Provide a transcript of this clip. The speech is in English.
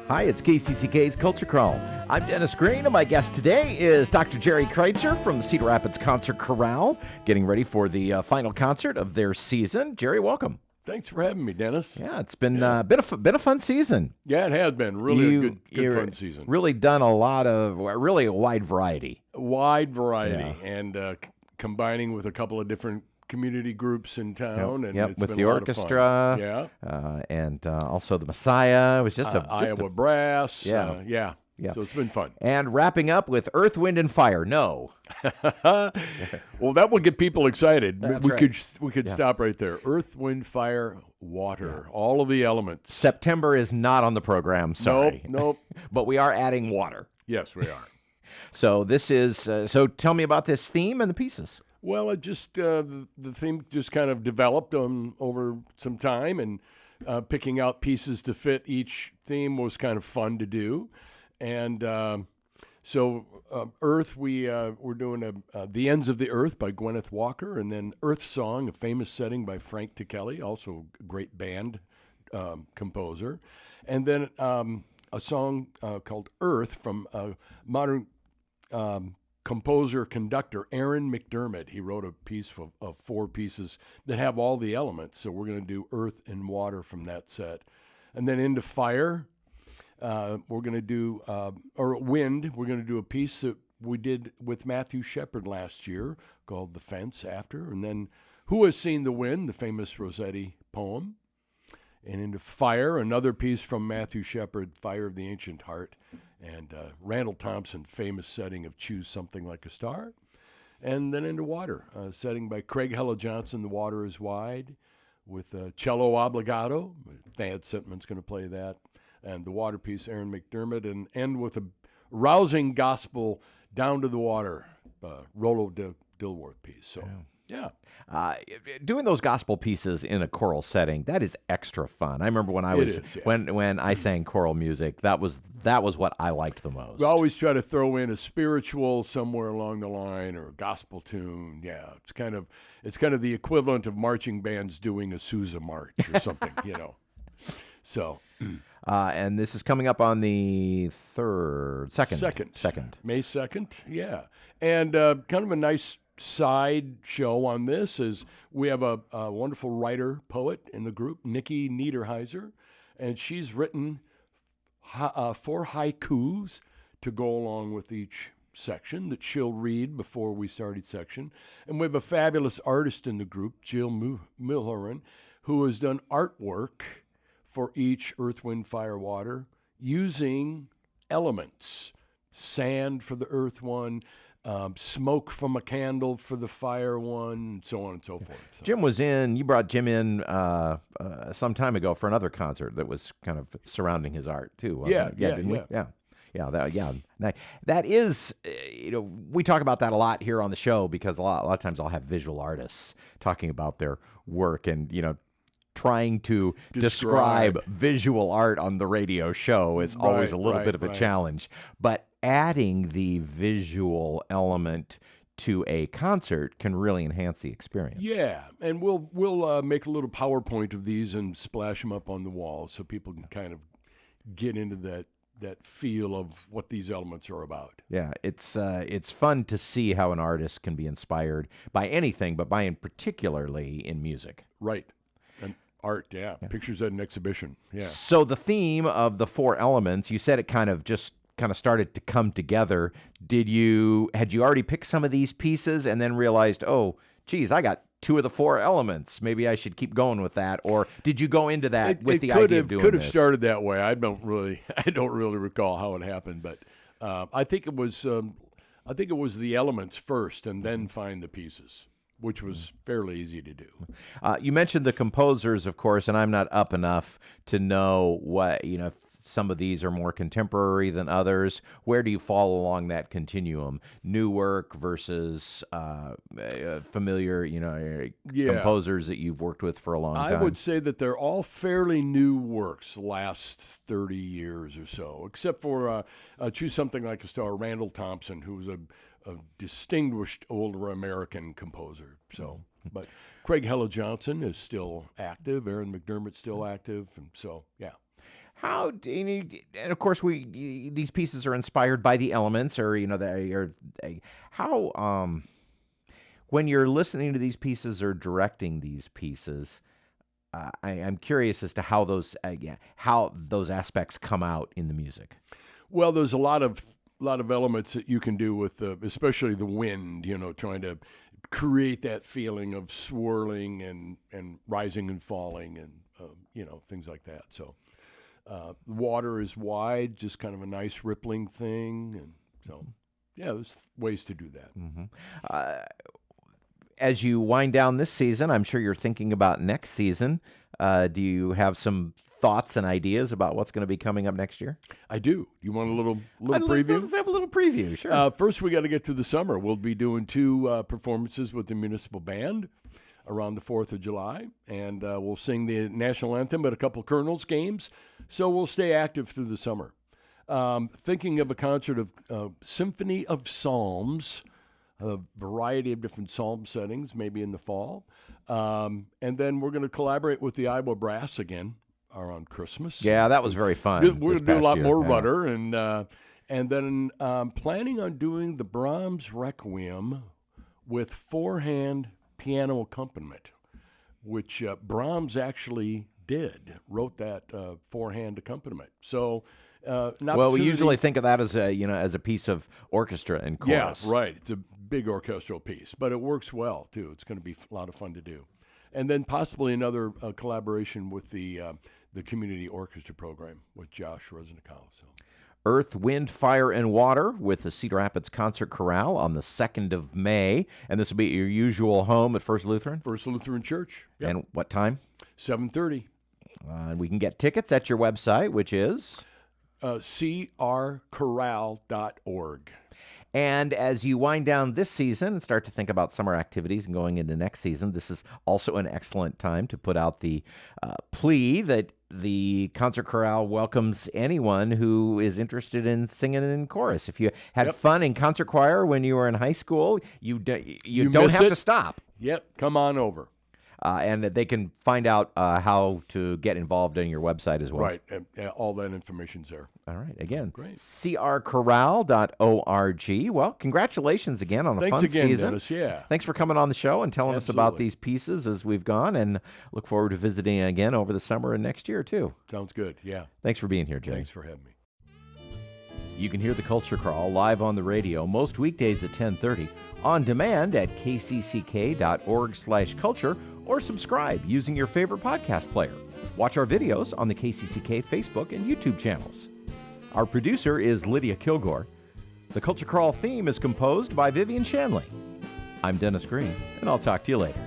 Hi, it's KCCK's Culture Crawl. I'm Dennis Green, and my guest today is Dr. Gerry Kreitzer from the Cedar Rapids Concert Chorale, getting ready for the final concert of their season. Gerry, welcome. Thanks for having me, Dennis. Yeah, it's been been a fun season. Yeah, it has been really a good fun season. Really done a lot of really a wide variety. And combining with a couple of different community groups in town, and it's with been the a lot orchestra, of fun. and also the Messiah. It was just Iowa Brass. Yeah. So it's been fun. And wrapping up with Earth, Wind, and Fire. No. Well, that will get people excited. That's we right. could stop right there. Earth, Wind, Fire, Water. All of the elements. September is not on the program. Sorry. Nope. But we are adding water. Yes, we are. So this is. So tell me about this theme and the pieces. Well, it just the theme just kind of developed over some time, and picking out pieces to fit each theme was kind of fun to do. And so Earth, we're doing The Ends of the Earth by Gwyneth Walker, and then Earth Song, a famous setting by Frank Ticelli, also a great band composer. And then a song called Earth from modern composer-conductor Aaron McDermott. He wrote a piece of 4 pieces that have all the elements. So we're going to do Earth and Water from that set. And then into Fire. We're going to do, or Wind, we're going to do a piece that we did with Matthew Shepard last year called The Fence After. And then Who Has Seen the Wind, the famous Rossetti poem. And into Fire, another piece from Matthew Shepard, Fire of the Ancient Heart. And Randall Thompson, famous setting of Choose Something Like a Star. And then into Water, a setting by Craig Hella Johnson, The Water is Wide, with cello obbligato. Thad Sentman's going to play that. And the water piece, Aaron McDermott, and end with a rousing gospel, Down to the Water, Rollo Dilworth piece. So, yeah. Doing those gospel pieces in a choral setting, that is extra fun. I remember when when I sang choral music, that was what I liked the most. We always try to throw in a spiritual somewhere along the line, or a gospel tune. Yeah, it's kind of the equivalent of marching bands doing a Sousa march or something, So. And this is coming up on the second. May 2nd, yeah. And kind of a nice side show on this is we have a wonderful writer, poet in the group, Nikki Niederheiser, and she's written 4 haikus to go along with each section that she'll read before we start each section. And we have a fabulous artist in the group, Jill Milhoran, who has done artwork for each Earth, Wind, Fire, Water, using elements. Sand for the Earth one, smoke from a candle for the Fire one, and so on and so forth. So. You brought Jim in some time ago for another concert that was kind of surrounding his art, too. Didn't we? That is, we talk about that a lot here on the show, because a lot of times I'll have visual artists talking about their work, and, trying to describe visual art on the radio show is always a little bit of a challenge. But adding the visual element to a concert can really enhance the experience. Yeah, and we'll make a little PowerPoint of these and splash them up on the wall so people can kind of get into that feel of what these elements are about. Yeah, it's fun to see how an artist can be inspired by anything, but particularly in music. Right. Art, yeah. Pictures at an exhibition, yeah. So the theme of the 4 elements, you said it kind of started to come together. Had you already picked some of these pieces and then realized, oh, geez, I got 2 of the 4 elements. Maybe I should keep going with that, or did you go into that with the idea of doing this? It could have started that way. I don't really recall how it happened, but I think it was the elements first, and then find the pieces, which was fairly easy to do. You mentioned the composers, of course, and I'm not up enough to know what, some of these are more contemporary than others. Where do you fall along that continuum? New work versus familiar, composers that you've worked with for a long time? I would say that they're all fairly new works, the last 30 years or so, except for Choose Something Like a Star, Randall Thompson, who was a distinguished older American composer. So, but Craig Hella Johnson is still active. Aaron McDermott's still active, and so yeah. How and of course these pieces are inspired by the elements, or how when you're listening to these pieces or directing these pieces, I'm curious as to how those aspects come out in the music. Well, there's a lot of elements that you can do with especially the wind. Trying to create that feeling of swirling and rising and falling, and things like that. So. Water is wide, just kind of a nice rippling thing. And so, yeah, there's ways to do that. Mm-hmm. As you wind down this season, I'm sure you're thinking about next season. Do you have some thoughts and ideas about what's going to be coming up next year? I do. You want a little preview? Let's have a little preview, sure. First, we got to get to the summer. We'll be doing 2 performances with the municipal band around the 4th of July, and we'll sing the national anthem at a couple of Colonels games, so we'll stay active through the summer. Thinking of a concert of Symphony of Psalms, a variety of different psalm settings, maybe in the fall. And then we're going to collaborate with the Iowa Brass again around Christmas. Yeah, that was very fun. We're going to do a lot more rudder, and then planning on doing the Brahms Requiem with 4-hand piano accompaniment, which Brahms actually wrote that 4-hand accompaniment. So, we usually think of that as a piece of orchestra and chorus. Yeah, right. It's a big orchestral piece, but it works well too. It's going to be a lot of fun to do, and then possibly another collaboration with the community orchestra program with Josh Resnikow. So. Earth, Wind, Fire, and Water with the Cedar Rapids Concert Chorale on the 2nd of May. And this will be at your usual home at First Lutheran? First Lutheran Church. Yep. And what time? 7:30. And we can get tickets at your website, which is? crchorale.org. And as you wind down this season and start to think about summer activities and going into next season, this is also an excellent time to put out the plea that the Concert Chorale welcomes anyone who is interested in singing in chorus. If you had fun in concert choir when you were in high school, you don't have to stop. Yep, come on over. And they can find out how to get involved on your website as well. Right. All that information's there. All right. Again, great. crchorale.org. Well, congratulations again on a fun season. Dennis. Yeah. Thanks for coming on the show and telling us about these pieces as we've gone, and look forward to visiting again over the summer and next year, too. Sounds good. Yeah. Thanks for being here, Gerry. Thanks for having me. You can hear the Culture Crawl live on the radio most weekdays at 10:30, on demand at kcck.org/culture, or subscribe using your favorite podcast player. Watch our videos on the KCCK Facebook and YouTube channels. Our producer is Lydia Kilgore. The Culture Crawl theme is composed by Vivian Shanley. I'm Dennis Green, and I'll talk to you later.